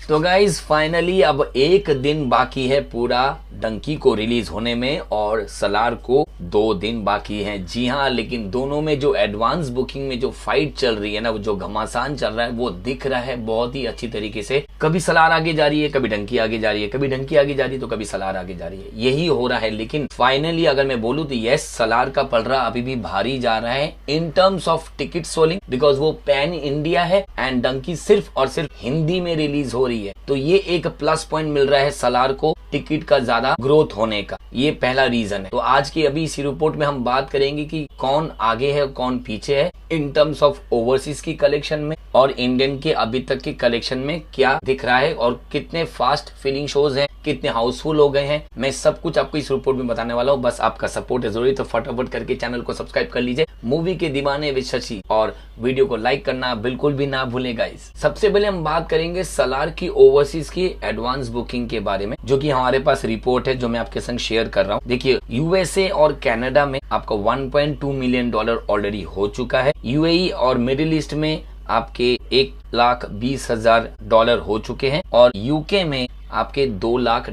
तो guys finally अब एक दिन बाकी है पूरा डंकी को रिलीज होने में और सलार को 2 दिन बाकी है। जी हाँ, लेकिन दोनों में जो एडवांस बुकिंग में जो फाइट चल रही है ना, वो जो घमासान चल रहा है वो दिख रहा है बहुत ही अच्छी तरीके से। कभी सलार आगे जा रही है, कभी डंकी आगे जा रही है, कभी डंकी आगे जा रही है तो कभी सलार आगे जा रही है, यही हो रहा है। लेकिन फाइनली अगर मैं बोलूँ तो यस, सलार का पलड़ा अभी भी भारी जा रहा है in terms of ticket soling, because वो पैन इंडिया है एंड डंकी सिर्फ और सिर्फ हिंदी में रिलीज हो रही है। तो ये एक प्लस पॉइंट मिल रहा है सलार को टिकट का ज्यादा ग्रोथ होने का, ये पहला रीजन है। तो आज की अभी इसी रिपोर्ट में हम बात करेंगे कि कौन आगे है कौन पीछे है इन टर्म्स ऑफ ओवरसीज की कलेक्शन में और इंडियन के अभी तक के कलेक्शन में क्या दिख रहा है और कितने फास्ट फिलिंग शोज हैं, कितने हाउसफुल हो गए हैं। मैं सब कुछ आपको इस रिपोर्ट में बताने वाला हूँ, बस आपका सपोर्ट है जरूरी। तो फटाफट करके चैनल को सब्सक्राइब कर लीजिए मूवी के दीवाने विद शशि, और वीडियो को लाइक करना बिल्कुल भी ना भूलें गाइस। सबसे पहले हम बात करेंगे सलार की ओवरसीज की एडवांस बुकिंग के बारे में, जो कि हमारे पास रिपोर्ट है जो मैं आपके संग शेयर कर रहा हूँ। देखिए, यूएसए और कनाडा में आपका $1.2 मिलियन ऑलरेडी हो चुका है। यूएई और मिडिल ईस्ट में आपके $1,20,000 हो चुके हैं और यूके में आपके $2 लाख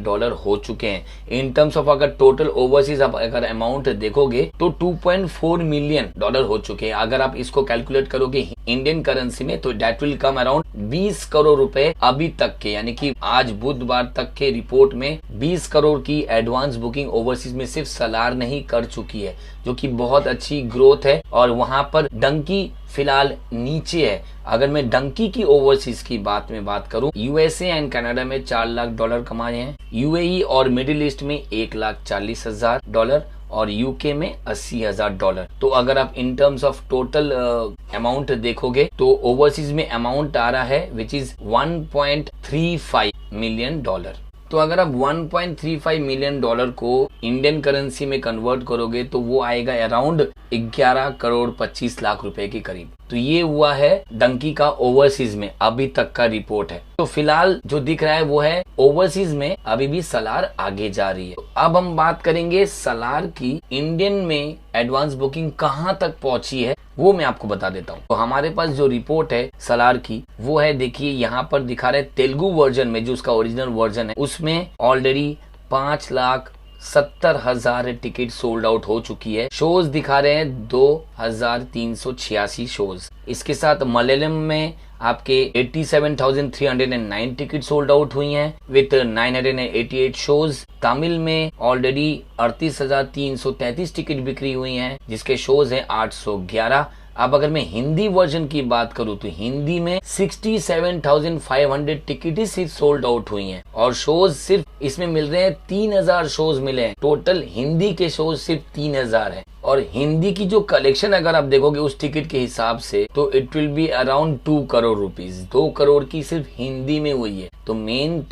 हो चुके हैं। इन टर्म्स ऑफ अगर टोटल ओवरसीज आप अगर अमाउंट देखोगे तो $2.4 मिलियन हो चुके हैं। अगर आप इसको कैलकुलेट करोगे इंडियन करेंसी में तो debt will come around 20 crore रुपए अभी तक के, यानी कि आज बुधवार तक के रिपोर्ट में 20 करोड़ की एडवांस बुकिंग ओवरसीज में सिर्फ सलार नहीं कर चुकी है, जो कि बहुत अच्छी ग्रोथ है। और वहां पर डंकी फिलहाल नीचे है। अगर मैं डंकी की ओवरसीज की बात करूं, यूएसए एंड कनाडा में $4 लाख कमाए हैं, यूएई और मिडिल ईस्ट में $1,40,000 और यूके में $80,000। तो अगर आप इन टर्म्स ऑफ टोटल अमाउंट देखोगे तो ओवरसीज में अमाउंट आ रहा है विच इज $1.35 मिलियन। तो अगर आप $1.35 मिलियन को इंडियन करेंसी में कन्वर्ट करोगे तो वो आएगा अराउंड 11 करोड़ 25 लाख रुपए के करीब। तो ये हुआ है डंकी का ओवरसीज में अभी तक का रिपोर्ट है। तो फिलहाल जो दिख रहा है वो है ओवरसीज में अभी भी सलार आगे जा रही है। तो अब हम बात करेंगे सलार की इंडियन में एडवांस बुकिंग कहां तक पहुंची है, वो मैं आपको बता देता हूँ। तो हमारे पास जो रिपोर्ट है सलार की वो है, देखिए यहाँ पर दिखा रहे तेलुगु वर्जन में जो उसका ओरिजिनल वर्जन है उसमें ऑलरेडी 5,70,000 टिकट सोल्ड आउट हो चुकी है। शोज दिखा रहे हैं 2,386 शोज। इसके साथ मलयालम में आपके 87,309 टिकट सोल्ड आउट हुई हैं विथ 988 शोज। तमिल में ऑलरेडी 38,333 टिकट बिक्री हुई हैं जिसके शोज हैं 811। अब अगर मैं हिंदी वर्जन की बात करूं तो हिंदी में 67,500 टिकट ही सिर्फ सोल्ड आउट हुई हैं और शोज सिर्फ इसमें मिल रहे हैं 3,000 शोज मिले हैं। टोटल हिंदी के शोज सिर्फ 3,000 हैं और हिंदी की जो कलेक्शन अगर आप देखोगे उस टिकट के हिसाब से तो it will be around 2 crore rupees. 2 crore की सिर्फ हिंदी में हुई है। तो मेन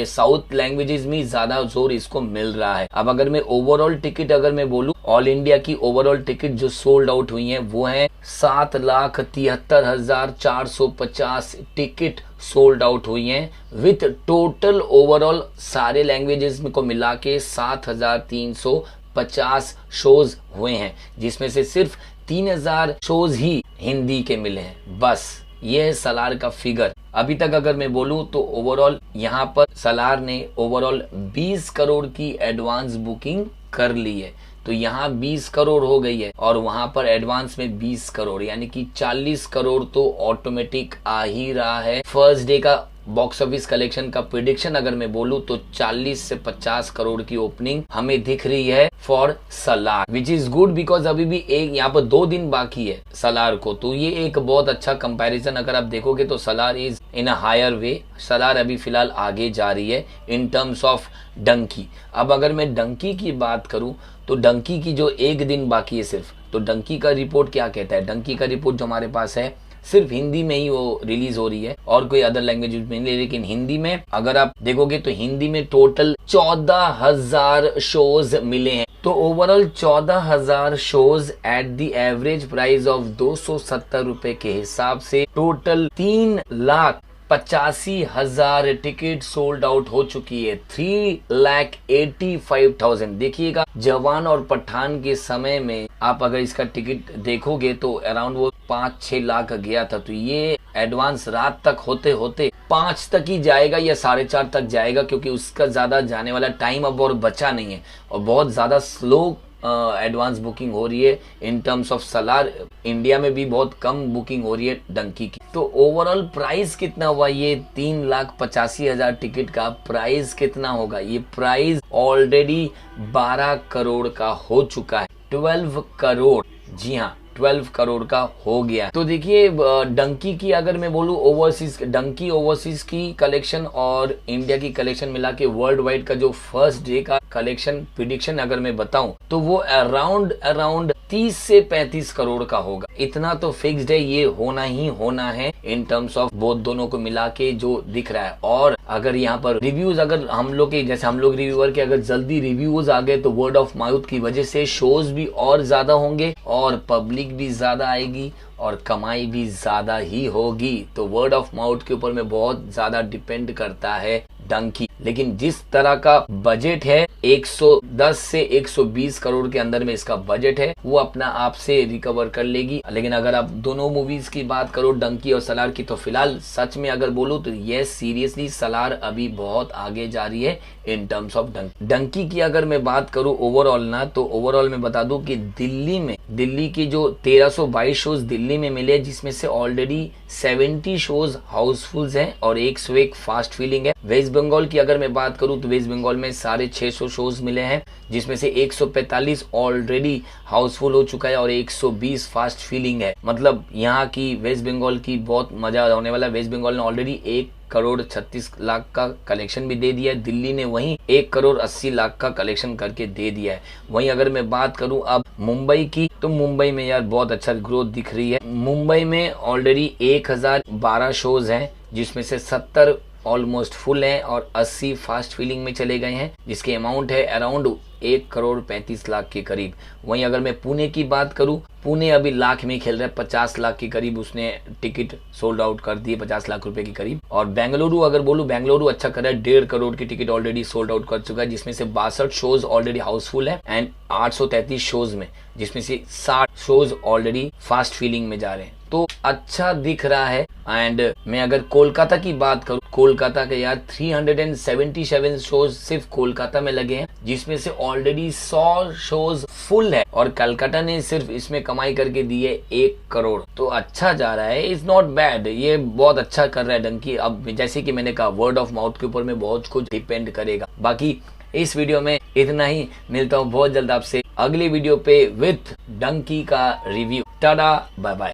साउथ लैंग्वेजेस में ज्यादा जोर इसको मिल रहा है। अब अगर मैं ओवरऑल टिकट अगर मैं बोलूं, ऑल इंडिया की ओवरऑल टिकट जो सोल्ड आउट हुई है वो है 7,73,450 टिकट सोल्ड आउट हुई हैं विथ टोटल ओवरऑल सारे लैंग्वेजेस को मिला के 7,350 शोज हुए हैं, जिसमें से सिर्फ 3,000 शोज ही हिंदी के मिले हैं। बस ये है सलार का फिगर। अभी तक अगर मैं बोलूं तो ओवरऑल यहाँ पर सलार ने ओवरऑल 20 करोड़ की एडवांस बुकिंग कर ली है। तो यहाँ 20 करोड़ हो गई है और वहां पर एडवांस में 20 करोड़, यानी कि 40 करोड़ तो ऑटोमेटिक आ ही रहा है। फर्स्ट डे का बॉक्स ऑफिस कलेक्शन का प्रिडिक्शन अगर मैं बोलूं तो 40 से 50 करोड़ की ओपनिंग हमें दिख रही है for Salaar, which is good because अभी भी यहाँ पर 2 दिन बाकी है सलार को। तो ये एक बहुत अच्छा कंपैरिजन अगर आप देखोगे तो Salaar is in a higher way. Salaar अभी फिलहाल आगे जा रही है इन टर्म्स ऑफ डंकी। अब अगर मैं डंकी की बात करूं तो डंकी की जो 1 दिन बाकी है सिर्फ, तो डंकी का रिपोर्ट क्या कहता है? डंकी का रिपोर्ट जो हमारे पास है सिर्फ हिंदी में ही वो रिलीज हो रही है और कोई अदर लैंग्वेज में नहीं। लेकिन हिंदी में अगर आप देखोगे तो हिंदी में टोटल 14,000 शोज मिले हैं। तो overall 14,000 shows at the average price of 270 रुपए के हिसाब से टोटल 3,85,000 टिकट सोल्ड आउट हो चुकी है। 3,85,000। देखिएगा, जवान और पठान के समय में आप अगर इसका टिकट देखोगे तो अराउंड वो 5-6 लाख गया था, तो ये एडवांस रात तक होते होते 5 तक ही जाएगा या 4.5 तक जाएगा, क्योंकि उसका ज्यादा जाने वाला टाइम अब और बचा नहीं है और बहुत ज्यादा स्लो एडवांस बुकिंग हो रही है in terms of Salaar. India में भी बहुत कम बुकिंग हो रही है डंकी की। तो ओवरऑल प्राइस कितना हुआ, ये 3,85,000 टिकट का प्राइस कितना होगा? ये प्राइस ऑलरेडी 12 करोड़ का हो चुका है। 12 करोड़, जी हाँ 12 करोड़ का हो गया। तो देखिए डंकी की अगर मैं बोलूं ओवरसीज, डंकी ओवरसीज की कलेक्शन और इंडिया की कलेक्शन मिला के वर्ल्ड वाइड का जो फर्स्ट डे का कलेक्शन प्रिडिक्शन अगर मैं बताऊं तो वो अराउंड 30 से 35 करोड़ का होगा। इतना तो फिक्स्ड है, ये होना ही होना है इन टर्म्स ऑफ बोथ दोनों को मिला के जो दिख रहा है। और अगर यहाँ पर रिव्यूज, अगर हम लोग के जैसे हम लोग रिव्यूअर के अगर जल्दी रिव्यूज आ गए तो वर्ड ऑफ माउथ की वजह से शोज भी और ज्यादा होंगे और पब्लिक भी ज्यादा आएगी और कमाई भी ज्यादा ही होगी। तो वर्ड ऑफ माउथ के ऊपर में बहुत ज्यादा डिपेंड करता है डंकी। लेकिन जिस तरह का बजट है 110 से 120 करोड़ के अंदर में इसका बजट है, वो अपना आप से रिकवर कर लेगी। लेकिन अगर आप दोनों मूवीज की बात करो डंकी और सलार की, तो फिलहाल सच में अगर बोलूं तो ये सीरियसली सलार अभी बहुत आगे जा रही है in terms of Dunki. Dunki की अगर मैं बात करूं ओवरऑल ना, तो ओवरऑल में बता दूं कि दिल्ली की जो 1322 शोज दिल्ली में मिले, जिसमें से ऑलरेडी 70 शोज हाउसफुल हैं और 101 फास्ट फीलिंग है। वेस्ट बंगाल की अगर मैं बात करूं तो वेस्ट बंगाल में 650 शोज मिले हैं, जिसमें से 145 ऑलरेडी हाउसफुल हो चुका है और 120 फास्ट फीलिंग है। मतलब यहाँ की वेस्ट बंगाल की बहुत मजा होने वाला है। वेस्ट बंगाल ने ऑलरेडी 1 करोड़ 36 लाख का कलेक्शन भी दे दिया है। दिल्ली ने वहीं 1 करोड़ 80 लाख का कलेक्शन करके दे दिया है। वहीं अगर मैं बात करूं अब मुंबई की, तो मुंबई में यार बहुत अच्छा ग्रोथ दिख रही है। मुंबई में ऑलरेडी 1012 शोज हैं, जिसमें से 70 ऑलमोस्ट फुल हैं और 80 फास्ट फीलिंग में चले गए हैं, जिसके अमाउंट है अराउंड 1 करोड़ 35 लाख के करीब। वहीं अगर मैं पुणे की बात करूं, पुणे अभी लाख में खेल रहा है, 50 लाख के करीब उसने टिकट सोल्ड आउट कर दिए, 50 लाख रुपए के करीब। और बेंगलुरु अगर बोलूं, बेंगलुरु अच्छा कर रहा है, 1.5 करोड़ की टिकट ऑलरेडी सोल्ड आउट कर चुका है, जिसमें से 62 शोज ऑलरेडी हाउसफुल है एंड 833 शोज में, जिसमें से 60 शोज ऑलरेडी फास्ट फीलिंग में जा रहे हैं। तो अच्छा दिख रहा है। एंड मैं अगर कोलकाता की बात करूं, कोलकाता के यार 377 शोज सिर्फ कोलकाता में लगे हैं, जिसमें से ऑलरेडी 100 शोज फुल है और कलकत्ता ने सिर्फ इसमें कमाई करके दी है 1 करोड़। तो अच्छा जा रहा है, इज नॉट बैड, ये बहुत अच्छा कर रहा है डंकी। अब जैसे कि मैंने कहा वर्ड ऑफ माउथ के ऊपर में बहुत कुछ डिपेंड करेगा। बाकी इस वीडियो में इतना ही, मिलता हूँ बहुत जल्द आपसे अगली वीडियो पे विथ डंकी का रिव्यू। Tata bye bye.